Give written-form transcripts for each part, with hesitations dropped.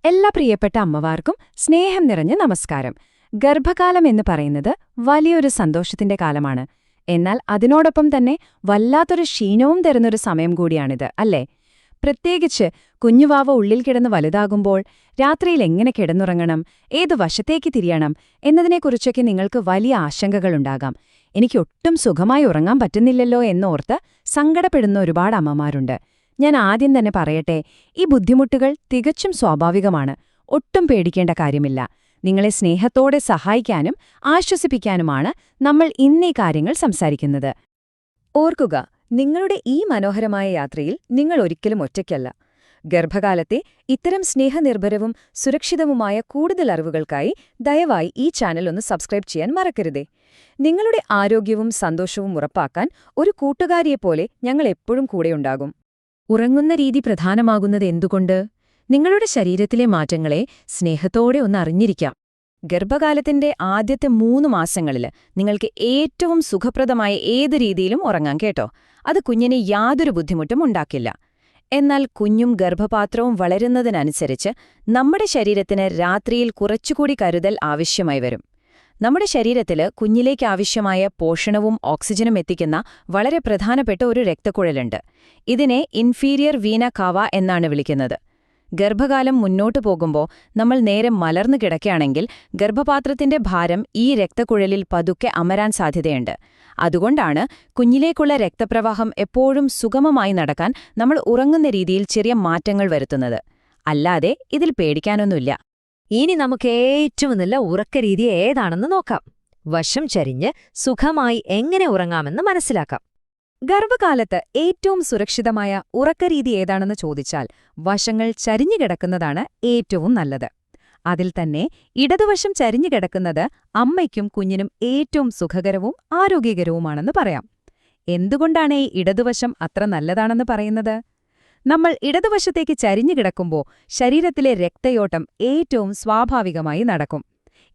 എല്ലാ പ്രിയപ്പെട്ട അമ്മമാർക്കും സ്നേഹം നിറഞ്ഞ നമസ്കാരം. ഗർഭകാലം എന്ന് പറയുന്നത് വലിയൊരു സന്തോഷത്തിന്റെ കാലമാണ്. എന്നാൽ അതിനോടൊപ്പം തന്നെ വല്ലാത്തൊരു ക്ഷീണവും തരുന്നൊരു സമയം കൂടിയാണിത്, അല്ലേ? പ്രത്യേകിച്ച് കുഞ്ഞുവാവ ഉള്ളിൽ കിടന്ന് വലുതാകുമ്പോൾ രാത്രിയിൽ എങ്ങനെ കിടന്നുറങ്ങണം, ഏതു വശത്തേക്ക് തിരിയണം എന്നതിനെക്കുറിച്ചൊക്കെ നിങ്ങൾക്ക് വലിയ ആശങ്കകളുണ്ടാകാം. എനിക്കൊട്ടും സുഖമായി ഉറങ്ങാൻ പറ്റുന്നില്ലല്ലോ എന്നോർത്ത് സങ്കടപ്പെടുന്ന ഒരുപാട് അമ്മമാരുണ്ട്. ഞാൻ ആദ്യം തന്നെ പറയട്ടെ, ഈ ബുദ്ധിമുട്ടുകൾ തികച്ചും സ്വാഭാവികമാണ്. ഒട്ടും പേടിക്കേണ്ട കാര്യമില്ല. നിങ്ങളെ സ്നേഹത്തോടെ സഹായിക്കാനും ആശ്വസിപ്പിക്കാനുമാണ് നമ്മൾ ഇന്നീ കാര്യങ്ങൾ സംസാരിക്കുന്നത്. ഓർക്കുക, നിങ്ങളുടെ ഈ മനോഹരമായ യാത്രയിൽ നിങ്ങൾ ഒരിക്കലും ഒറ്റയ്ക്കല്ല. ഗർഭകാലത്തെ ഇത്തരം സ്നേഹനിർഭരവും സുരക്ഷിതവുമായ കൂടുതൽ അറിവുകൾക്കായി ദയവായി ഈ ചാനൽ ഒന്ന് സബ്സ്ക്രൈബ് ചെയ്യാൻ മറക്കരുതേ. നിങ്ങളുടെ ആരോഗ്യവും സന്തോഷവും ഉറപ്പാക്കാൻ ഒരു കൂട്ടുകാരിയെപ്പോലെ ഞങ്ങൾ എപ്പോഴും കൂടെയുണ്ടാകും. ഉറങ്ങുന്ന രീതി പ്രധാനമാകുന്നത് എന്തുകൊണ്ട്? നിങ്ങളുടെ ശരീരത്തിലെ മാറ്റങ്ങളെ സ്നേഹത്തോടെ ഒന്ന് അറിഞ്ഞിരിക്കാം. ഗർഭകാലത്തിന്റെ ആദ്യത്തെ 3 മാസങ്ങളിൽ നിങ്ങൾക്ക് ഏറ്റവും സുഖപ്രദമായ ഏത് രീതിയിലും ഉറങ്ങാം കേട്ടോ. അത് കുഞ്ഞിന് യാതൊരു ബുദ്ധിമുട്ടും ഉണ്ടാക്കില്ല. എന്നാൽ കുഞ്ഞും ഗർഭപാത്രവും വളരുന്നതിനനുസരിച്ച് നമ്മുടെ ശരീരത്തിന് രാത്രിയിൽ കുറച്ചുകൂടി കരുതൽ ആവശ്യമായി വരും. നമ്മുടെ ശരീരത്തിൽ കുഞ്ഞിലേക്ക് ആവശ്യമായ പോഷണവും ഓക്സിജനും എത്തിക്കുന്ന വളരെ പ്രധാനപ്പെട്ട ഒരു രക്തക്കുഴലുണ്ട്. ഇതിനെ ഇൻഫീരിയർ വീന കാവ എന്നാണ് വിളിക്കുന്നത്. ഗർഭകാലം മുന്നോട്ടു പോകുമ്പോൾ നമ്മൾ നേരെ മലർന്നു കിടക്കുകയാണെങ്കിൽ ഗർഭപാത്രത്തിന്റെ ഭാരം ഈ രക്തക്കുഴലിൽ പതുക്കെ അമരാൻ സാധ്യതയുണ്ട്. അതുകൊണ്ടാണ് കുഞ്ഞിലേക്കുള്ള രക്തപ്രവാഹം എപ്പോഴും സുഗമമായി നടക്കാൻ നമ്മൾ ഉറങ്ങുന്ന രീതിയിൽ ചെറിയ മാറ്റങ്ങൾ വരുത്തുന്നത്. അല്ലാതെ ഇതിൽ പേടിക്കാനൊന്നുമില്ല. ഇനി നമുക്ക് ഏറ്റവും നല്ല ഉറക്കരീതി ഏതാണെന്ന് നോക്കാം. വശം ചരിഞ്ഞ് സുഖമായി എങ്ങനെ ഉറങ്ങാമെന്ന് മനസ്സിലാക്കാം. ഗർഭകാലത്ത് ഏറ്റവും സുരക്ഷിതമായ ഉറക്കരീതി ഏതാണെന്ന് ചോദിച്ചാൽ വശങ്ങൾ ചരിഞ്ഞു കിടക്കുന്നതാണ് ഏറ്റവും നല്ലത്. അതിൽ തന്നെ ഇടതുവശം ചരിഞ്ഞു കിടക്കുന്നത് അമ്മയ്ക്കും കുഞ്ഞിനും ഏറ്റവും സുഖകരവും ആരോഗ്യകരവുമാണെന്ന് പറയാം. എന്തുകൊണ്ടാണ് ഈ ഇടതുവശം അത്ര നല്ലതാണെന്ന് പറയുന്നത്? നമ്മൾ ഇടതുവശത്തേക്ക് ചരിഞ്ഞു കിടക്കുമ്പോൾ ശരീരത്തിലെ രക്തയോട്ടം ഏറ്റവും സ്വാഭാവികമായി നടക്കും.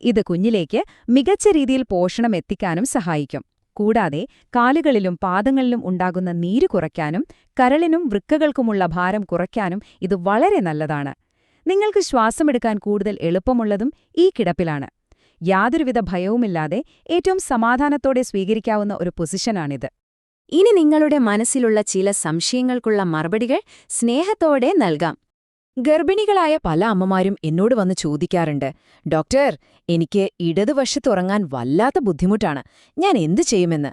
ഇത് കുഞ്ഞിലേക്ക് മികച്ച രീതിയിൽ പോഷണം എത്തിക്കാനും സഹായിക്കും. കൂടാതെ കാലുകളിലും പാദങ്ങളിലും ഉണ്ടാകുന്ന നീര് കുറയ്ക്കാനും കരളിനും വൃക്കകൾക്കുമുള്ള ഭാരം കുറയ്ക്കാനും ഇത് വളരെ നല്ലതാണ്. നിങ്ങൾക്ക് ശ്വാസമെടുക്കാൻ കൂടുതൽ എളുപ്പമുള്ളതും ഈ കിടപ്പിലാണ്. യാതൊരുവിധ ഭയവുമില്ലാതെ ഏറ്റവും സമാധാനത്തോടെ സ്വീകരിക്കാവുന്ന ഒരു പൊസിഷനാണിത്. ഇനി നിങ്ങളുടെ മനസ്സിലുള്ള ചില സംശയങ്ങൾക്കുള്ള മറുപടികൾ സ്നേഹത്തോടെ നൽകാം. ഗർഭിണികളായ പല അമ്മമാരും എന്നോട് വന്ന് ചോദിക്കാറുണ്ട്, ഡോക്ടർ, എനിക്ക് ഇടതുവശത്തുറങ്ങാൻ വല്ലാത്ത ബുദ്ധിമുട്ടാണ്, ഞാൻ എന്തു ചെയ്യുമെന്ന്.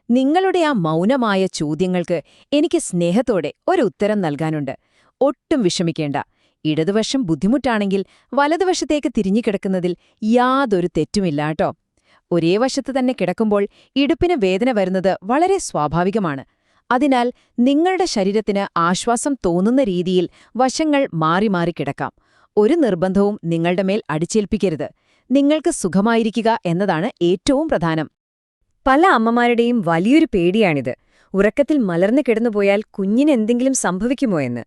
നിങ്ങളുടെ ആ മൗനമായ ചോദ്യങ്ങൾക്ക് എനിക്ക് സ്നേഹത്തോടെ ഒരു ഉത്തരം നൽകാനുണ്ട്. ഒട്ടും വിഷമിക്കേണ്ട. ഇടതുവശം ബുദ്ധിമുട്ടാണെങ്കിൽ വലതുവശത്തേക്ക് തിരിഞ്ഞുകിടക്കുന്നതിൽ യാതൊരു തെറ്റുമില്ലാട്ടോ. ഒരേ വശത്ത് തന്നെ കിടക്കുമ്പോൾ ഇടുപ്പിന് വേദന വരുന്നത് വളരെ സ്വാഭാവികമാണ്. അതിനാൽ നിങ്ങളുടെ ശരീരത്തിന് ആശ്വാസം തോന്നുന്ന രീതിയിൽ വശങ്ങൾ മാറി മാറി കിടക്കാം. ഒരു നിർബന്ധവും നിങ്ങളുടെ മേൽ അടിച്ചേൽപ്പിക്കരുത്. നിങ്ങൾക്ക് സുഖമായിരിക്കുക എന്നതാണ് ഏറ്റവും പ്രധാനം. പല അമ്മമാരുടെയും വലിയൊരു പേടിയാണിത്. ഉറക്കത്തിൽ മലർന്നു കിടന്നുപോയാൽ കുഞ്ഞിന് എന്തെങ്കിലും സംഭവിക്കുമോ എന്ന്.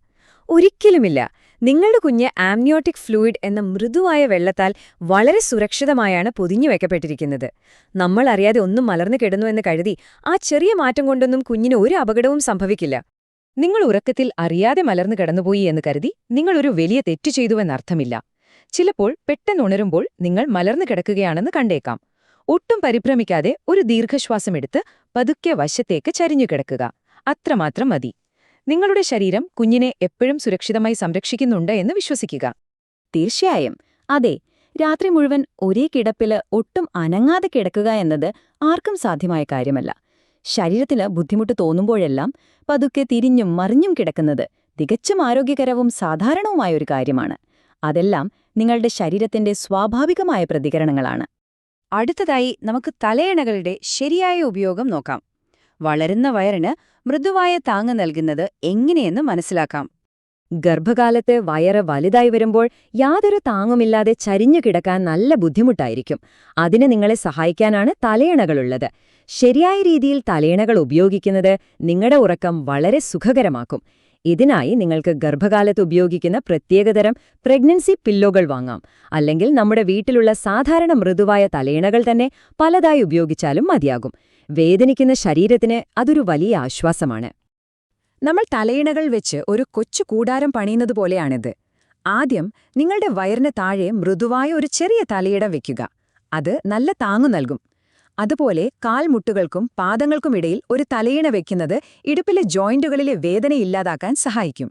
ഒരിക്കലുമില്ല. നിങ്ങളുടെ കുഞ്ഞ് ആംനിയോട്ടിക് ഫ്ലൂയിഡ് എന്ന മൃദുവായ വെള്ളത്താൽ വളരെ സുരക്ഷിതമായാണ് പൊതിഞ്ഞുവെക്കപ്പെട്ടിരിക്കുന്നത്. നമ്മൾ അറിയാതെ ഒന്നും മലർന്നു കിടന്നു എന്ന് കരുതി ആ ചെറിയ മാറ്റം കൊണ്ടൊന്നും കുഞ്ഞിന് ഒരു അപകടവും സംഭവിക്കില്ല. നിങ്ങൾ ഉറക്കത്തിൽ അറിയാതെ മലർന്നു കിടന്നുപോയി എന്ന് കരുതി നിങ്ങളൊരു വലിയ തെറ്റു ചെയ്തുവെന്നർത്ഥമില്ല. ചിലപ്പോൾ പെട്ടെന്നുണരുമ്പോൾ നിങ്ങൾ മലർന്നു കിടക്കുകയാണെന്ന് കണ്ടേക്കാം. ഒട്ടും പരിഭ്രമിക്കാതെ ഒരു ദീർഘശ്വാസമെടുത്ത് പതുക്കെ വശത്തേക്ക് ചരിഞ്ഞു കിടക്കുക. അത്രമാത്രം മതി. നിങ്ങളുടെ ശരീരം കുഞ്ഞിനെ എപ്പോഴും സുരക്ഷിതമായി സംരക്ഷിക്കുന്നുണ്ട് എന്ന് വിശ്വസിക്കുക. തീർച്ചയായും അതെ. രാത്രി മുഴുവൻ ഒരേ കിടപ്പില് ഒട്ടും അനങ്ങാതെ കിടക്കുക എന്നത് ആർക്കും സാധ്യമായ കാര്യമല്ല. ശരീരത്തിന് ബുദ്ധിമുട്ട് തോന്നുമ്പോഴെല്ലാം പതുക്കെ തിരിഞ്ഞും മറിഞ്ഞും കിടക്കുന്നത് തികച്ചും ആരോഗ്യകരവും സാധാരണവുമായൊരു കാര്യമാണ്. അതെല്ലാം നിങ്ങളുടെ ശരീരത്തിന്റെ സ്വാഭാവികമായ പ്രതികരണങ്ങളാണ്. അടുത്തതായി നമുക്ക് തലയണകളുടെ ശരിയായ ഉപയോഗം നോക്കാം. വളരുന്ന വയറിന് മൃദുവായ താങ്ങ് നൽകുന്നത് എങ്ങനെയെന്ന് മനസ്സിലാക്കാം. ഗർഭകാലത്ത് വയറ് വലുതായി വരുമ്പോൾ യാതൊരു താങ്ങുമില്ലാതെ ചരിഞ്ഞു കിടക്കാൻ നല്ല ബുദ്ധിമുട്ടായിരിക്കും. അതിന് നിങ്ങളെ സഹായിക്കാനാണ് തലയണകളുള്ളത്. ശരിയായ രീതിയിൽ തലയണകൾ ഉപയോഗിക്കുന്നത് നിങ്ങളുടെ ഉറക്കം വളരെ സുഖകരമാക്കും. ഇതിനായി നിങ്ങൾക്ക് ഗർഭകാലത്ത് ഉപയോഗിക്കുന്ന പ്രത്യേകതരം പ്രഗ്നൻസി പില്ലോകൾ വാങ്ങാം. അല്ലെങ്കിൽ നമ്മുടെ വീട്ടിലുള്ള സാധാരണ മൃദുവായ തലയണകൾ തന്നെ പലതായി ഉപയോഗിച്ചാലും മതിയാകും. വേദനിക്കുന്ന ശരീരത്തിന് അതൊരു വലിയ ആശ്വാസമാണ്. നമ്മൾ തലയിണകൾ വെച്ച് ഒരു കൊച്ചു കൂടാരം പണിയുന്നതുപോലെയാണിത്. ആദ്യം നിങ്ങളുടെ വയറിന് താഴെ മൃദുവായ ഒരു ചെറിയ തലയിട വെക്കുക. അത് നല്ല താങ്ങു നൽകും. അതുപോലെ കാൽമുട്ടുകൾക്കും പാദങ്ങൾക്കുമിടയിൽ ഒരു തലയിണ വെക്കുന്നത് ഇടുപ്പിലെ ജോയിന്റുകളിലെ വേദന ഇല്ലാതാക്കാൻ സഹായിക്കും.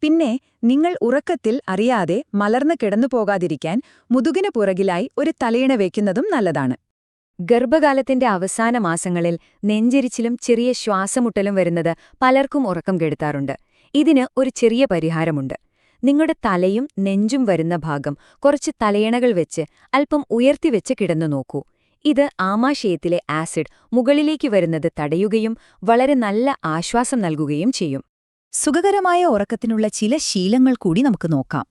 പിന്നെ നിങ്ങൾ ഉറക്കത്തിൽ അറിയാതെ മലർന്നു കിടന്നുപോകാതിരിക്കാൻ മുതുകിന് പുറകിലായി ഒരു തലയിണ വെക്കുന്നതും നല്ലതാണ്. ഗർഭകാലത്തിന്റെ അവസാന മാസങ്ങളിൽ നെഞ്ചെരിച്ചിലും ചെറിയ ശ്വാസമുട്ടലും വരുന്നത് പലർക്കും ഉറക്കം കെടുത്താറുണ്ട്. ഇതിന് ഒരു ചെറിയ പരിഹാരമുണ്ട്. നിങ്ങളുടെ തലയും നെഞ്ചും വരുന്ന ഭാഗം കുറച്ച് തലയിണകൾ വെച്ച് അല്പം ഉയർത്തിവെച്ച് കിടന്നു നോക്കൂ. ഇത് ആമാശയത്തിലെ ആസിഡ് മുകളിലേക്ക് വരുന്നത് തടയുകയും വളരെ നല്ല ആശ്വാസം നൽകുകയും ചെയ്യും. സുഖകരമായ ഉറക്കത്തിനുള്ള ചില ശീലങ്ങൾ കൂടി നമുക്ക് നോക്കാം.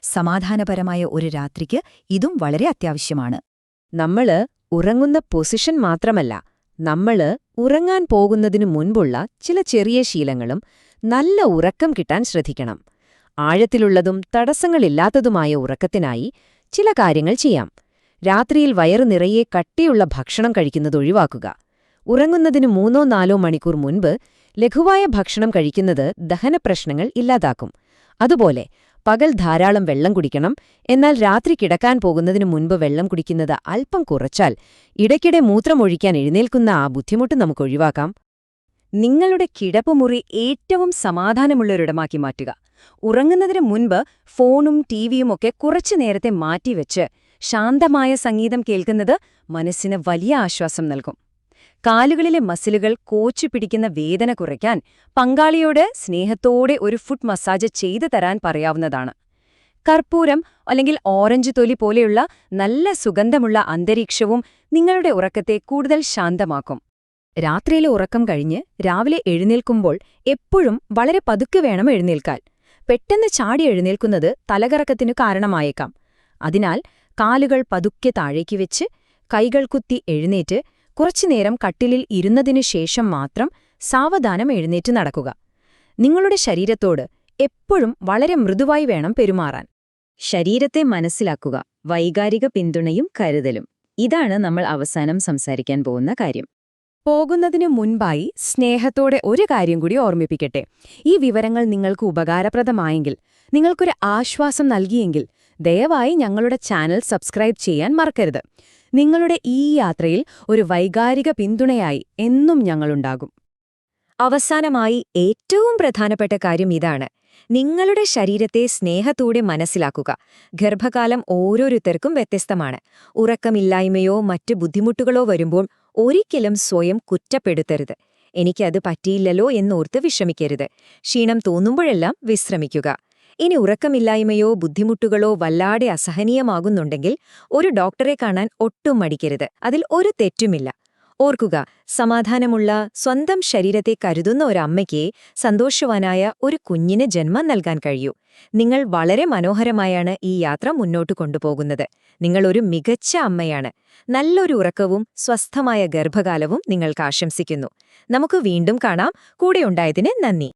സമാധാനപരമായ ഒരു രാത്രിക്ക് ഇതും വളരെ അത്യാവശ്യമാണ്. നമ്മള് ഉറങ്ങുന്ന പൊസിഷൻ മാത്രമല്ല, നമ്മള് ഉറങ്ങാൻ പോകുന്നതിനു മുൻപുള്ള ചില ചെറിയ ശീലങ്ങളും നല്ല ഉറക്കം കിട്ടാൻ ശ്രദ്ധിക്കണം. ആഴത്തിലുള്ളതും തടസ്സങ്ങളില്ലാത്തതുമായ ഉറക്കത്തിനായി ചില കാര്യങ്ങൾ ചെയ്യാം. രാത്രിയിൽ വയറു നിറയെ കട്ടിയുള്ള ഭക്ഷണം കഴിക്കുന്നത് ഒഴിവാക്കുക. ഉറങ്ങുന്നതിന് 3-4 മണിക്കൂർ മുൻപ് ലഘുവായ ഭക്ഷണം കഴിക്കുന്നത് ദഹനപ്രശ്നങ്ങൾ ഇല്ലാതാക്കും. അതുപോലെ പകൽ ധാരാളം വെള്ളം കുടിക്കണം. എന്നാൽ രാത്രി കിടക്കാൻ പോകുന്നതിനു മുൻപ് വെള്ളം കുടിക്കുന്നത് അല്പം കുറച്ചാൽ ഇടയ്ക്കിടെ മൂത്രമൊഴിക്കാൻ എഴുന്നേൽക്കുന്ന ആ ബുദ്ധിമുട്ട് നമുക്ക് ഒഴിവാക്കാം. നിങ്ങളുടെ കിടപ്പുമുറി ഏറ്റവും സമാധാനമുള്ളൊരിടമാക്കി മാറ്റുക. ഉറങ്ങുന്നതിന് മുൻപ് ഫോണും ടിവിയുമൊക്കെ കുറച്ചു നേരത്തെ മാറ്റിവെച്ച് ശാന്തമായ സംഗീതം കേൾക്കുന്നത് മനസ്സിന് വലിയ ആശ്വാസം നൽകും. കാലുകളിലെ മസിലുകൾ കോച്ചുപിടിക്കുന്ന വേദന കുറയ്ക്കാൻ പങ്കാളിയോട് സ്നേഹത്തോടെ ഒരു ഫുട്ട് മസാജ് ചെയ്തു തരാൻ പറയാവുന്നതാണ്. കർപ്പൂരം അല്ലെങ്കിൽ ഓറഞ്ച് തൊലി പോലെയുള്ള നല്ല സുഗന്ധമുള്ള അന്തരീക്ഷവും നിങ്ങളുടെ ഉറക്കത്തെ കൂടുതൽ ശാന്തമാക്കും. രാത്രിയിലെ ഉറക്കം കഴിഞ്ഞ് രാവിലെ എഴുന്നേൽക്കുമ്പോൾ എപ്പോഴും വളരെ പതുക്കെ വേണം എഴുന്നേൽക്കാൻ. പെട്ടെന്ന് ചാടി എഴുന്നേൽക്കുന്നത് തലകറക്കത്തിനു കാരണമായേക്കാം. അതിനാൽ കാലുകൾ പതുക്കെ താഴേക്ക് വെച്ച് കൈകൾ കുത്തി എഴുന്നേറ്റ് കുറച്ചുനേരം കട്ടിലിൽ ഇരുന്നതിനു ശേഷം മാത്രം സാവധാനം എഴുന്നേറ്റ് നടക്കുക. നിങ്ങളുടെ ശരീരത്തോട് എപ്പോഴും വളരെ മൃദുവായി വേണം പെരുമാറാൻ. ശരീരത്തെ മനസ്സിലാക്കുക, വൈകാരിക പിന്തുണയും കരുതലും. ഇതാണ് നമ്മൾ അവസാനം സംസാരിക്കാൻ പോകുന്ന കാര്യം. പോകുന്നതിനു മുൻപായി സ്നേഹത്തോടെ ഒരു കാര്യം കൂടി ഓർമ്മിപ്പിക്കട്ടെ. ഈ വിവരങ്ങൾ നിങ്ങൾക്ക് ഉപകാരപ്രദമായെങ്കിൽ, നിങ്ങൾക്കൊരു ആശ്വാസം നൽകിയെങ്കിൽ ദയവായി ഞങ്ങളുടെ ചാനൽ സബ്സ്ക്രൈബ് ചെയ്യാൻ മറക്കരുത്. നിങ്ങളുടെ ഈ യാത്രയിൽ ഒരു വൈകാരിക പിന്തുണയായി എന്നും ഞങ്ങളുണ്ടാകും. അവസാനമായി ഏറ്റവും പ്രധാനപ്പെട്ട കാര്യം ഇതാണ്: നിങ്ങളുടെ ശരീരത്തെ സ്നേഹത്തോടെ മനസ്സിലാക്കുക. ഗർഭകാലം ഓരോരുത്തർക്കും വ്യത്യസ്തമാണ്. ഉറക്കമില്ലായ്മയോ മറ്റ് ബുദ്ധിമുട്ടുകളോ വരുമ്പോൾ ഒരിക്കലും സ്വയം കുറ്റപ്പെടുത്തരുത്. എനിക്കത് പറ്റിയില്ലല്ലോ എന്നോർത്ത് വിഷമിക്കരുത്. ക്ഷീണം തോന്നുമ്പോഴെല്ലാം വിശ്രമിക്കുക. ഇനി ഉറക്കമില്ലായ്മയോ ബുദ്ധിമുട്ടുകളോ വല്ലാതെ അസഹനീയമാകുന്നുണ്ടെങ്കിൽ ഒരു ഡോക്ടറെ കാണാൻ ഒട്ടും മടിക്കരുത്. അതിൽ ഒരു തെറ്റുമില്ല. ഓർക്കുക, സമാധാനമുള്ള സ്വന്തം ശരീരത്തെ കരുതുന്ന ഒരമ്മയ്ക്ക് സന്തോഷവാനായ ഒരു കുഞ്ഞിന് ജന്മം നൽകാൻ കഴിയൂ. നിങ്ങൾ വളരെ മനോഹരമായാണ് ഈ യാത്ര മുന്നോട്ട് കൊണ്ടുപോകുന്നത്. നിങ്ങളൊരു മികച്ച അമ്മയാണ്. നല്ലൊരു ഉറക്കവും സ്വസ്ഥമായ ഗർഭകാലവും നിങ്ങൾക്ക് ആശംസിക്കുന്നു. നമുക്ക് വീണ്ടും കാണാം. കൂടെയുണ്ടായതിന് നന്ദി.